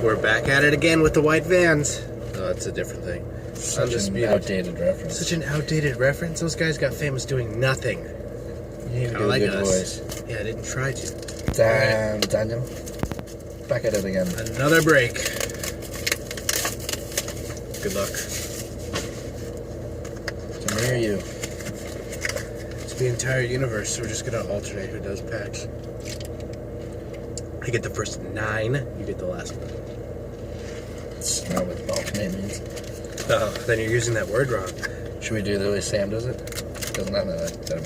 We're back at it again with the white vans. Oh, that's a different thing. Such an outdated reference. Such an outdated reference. Those guys got famous doing nothing. You need to do a good voice. Yeah, I didn't try to. Damn, Daniel. Back at it again. Another break. Good luck. To mirror you. It's the entire universe, so we're just gonna alternate who does packs. I get the first 9, you get the last one. That's not what alternate means. Oh, then you're using that word wrong. Should we do the way Sam does it? Doesn't that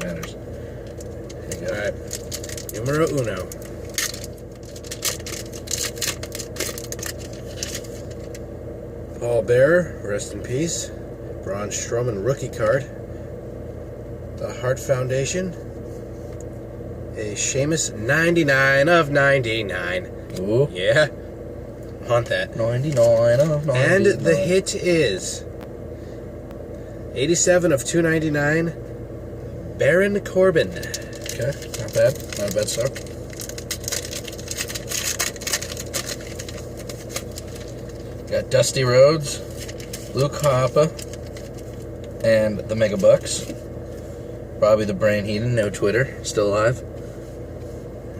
matters. There you go. Alright. Numero uno. Paul Bearer, rest in peace. Braun Strowman rookie card. The Hart Foundation. A Sheamus 99 of 99. Ooh. Yeah. Want that. 99 of 99. And the hit is 87 of 299. Baron Corbin. Okay, not bad. Not a bad start. Got Dusty Rhodes, Luke Harper, and the Mega Bucks. Bobby the Brain Heenan, no Twitter, still alive.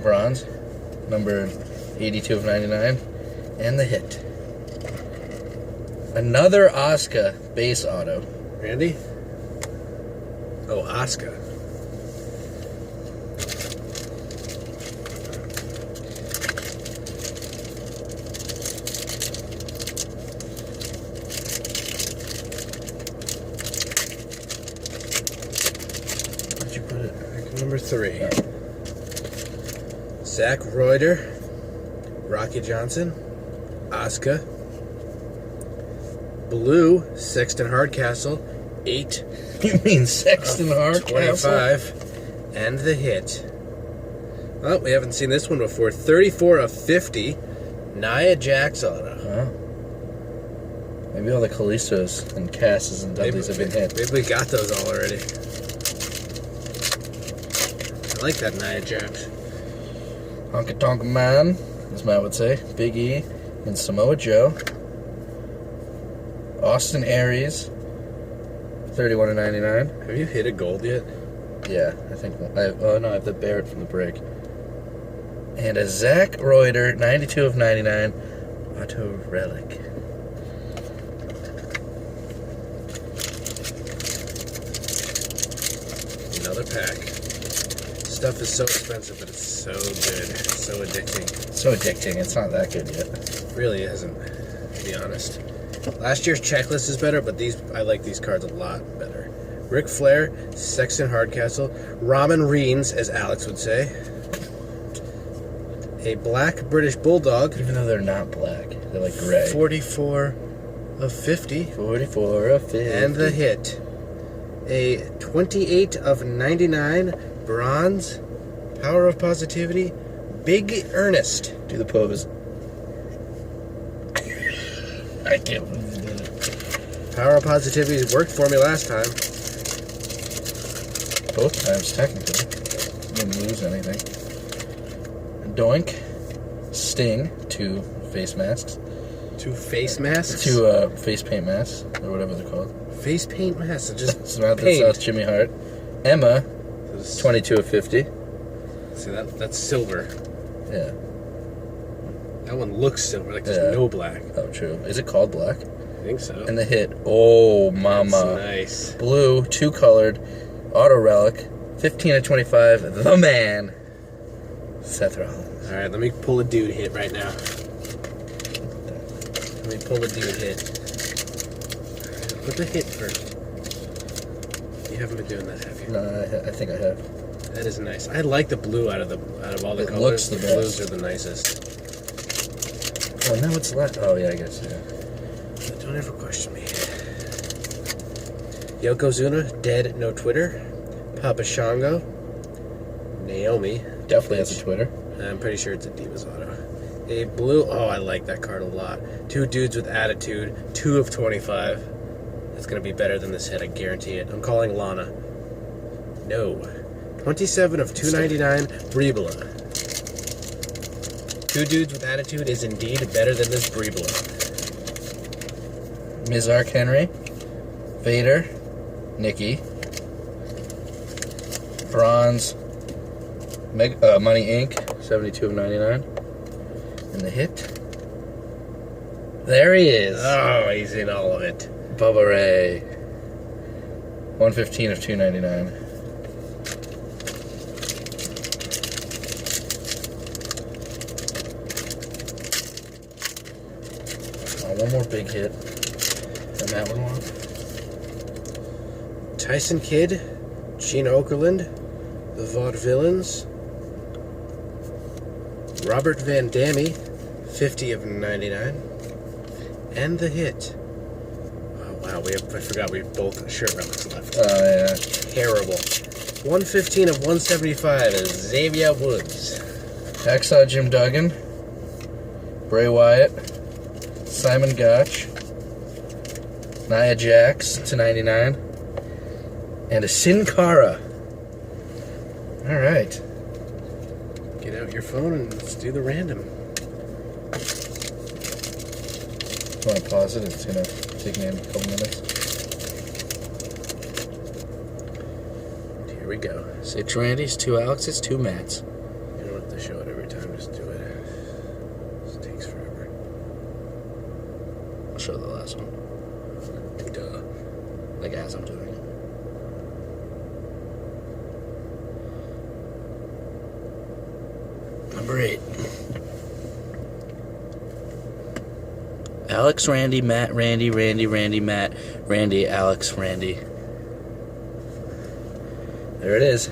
Bronze, number 82 of 99. And the hit. Another Asuka base auto. Randy? Oh, Asuka. Where'd you put it? Number 3. Zack Ryder, Rocky Johnson, Asuka, Blue, Sexton Hardcastle, 8. You mean Sexton Hardcastle? 25. And the hit. Oh, we haven't seen this one before. 34 of 50. Nia Jax auto. Oh. Maybe all the Kalistos and Casses and Dudleys have been hit. Maybe we got those all already. I like that Nia Jax. Honka Tonka Man, as Matt would say. Big E and Samoa Joe. Austin Aries, 31 of 99. Have you hit a gold yet? Yeah, I think. I have the Barrett from the break. And a Zack Ryder, 92 of 99. Auto Relic. Another pack. Stuff is so expensive, but it's so good. It's so addicting. So addicting. It's not that good yet. It really isn't, to be honest. Last year's checklist is better, but I like these cards a lot better. Ric Flair, Sexton Hardcastle, Ramen Reigns, as Alex would say. A black British Bulldog. Even though they're not black. They're like gray. 44 of 50. 44 of 50. And the hit. A 28 of 99 bronze Power of Positivity Big Ernest. Do the pose. I can't believe you did it. Power of Positivity worked for me last time. Both times, technically. Didn't lose anything. Doink. Sting. 2 face masks. 2 face masks? 2 face paint masks, or whatever they're called. Face paint masks? Just Samantha paint. South Jimmy Hart. Emma. 22 of 50. See, that's silver. Yeah. That one looks silver, like there's no black. Oh, true. Is it called black? I think so. And the hit. Oh, mama. That's nice. Blue, 2 colored, auto relic, 15 of 25. The man, Seth Rollins. All right, let me pull a dude hit right now. Let me pull a dude hit. Put the hit first. You haven't been doing that, have you? No, I think I have. That is nice. I like the blue out of all the It colors. looks the best. Blues are the nicest. Oh, now it's left. Oh, yeah, I guess, yeah. Don't ever question me. Yokozuna, dead, no Twitter. Papa Shango. Naomi. Definitely has a Twitter. I'm pretty sure it's a Divas auto. A blue. Oh, I like that card a lot. 2 dudes with attitude. 2 of 25. That's going to be better than this hit. I guarantee it. I'm calling Lana. No. 27 of 299. Brebla. Two Dudes with Attitude is indeed better than this Breedler. Mizark Henry, Vader, Nikki, Bronze, Money Inc., 72 of 99, and the hit. There he is. Oh, he's in all of it. Bubba Ray, 115 of 299. One more big hit. And that one won. Tyson Kidd, Gene Okerlund, the Vaudevillains, Robert Van Damme, 50 of 99, and the hit. Oh wow, I forgot we have both shirt relics left. Oh yeah. Terrible. 115 of 175 is Xavier Woods. Hacksaw Jim Duggan, Bray Wyatt, Simon Gotch, Nia Jax to 99, and a Sin Cara. All right. Get out your phone and let's do the random. Want to pause it? It's gonna take me a couple minutes. Here we go. 6 Randys, 2 Alexes, 2 Matts. You don't have to show it every time, just do it. This takes forever. I'll show the last one. Duh. Like as I'm doing it. Number 8. Alex, Randy, Matt, Randy, Randy, Randy, Matt, Randy, Alex, Randy. There it is.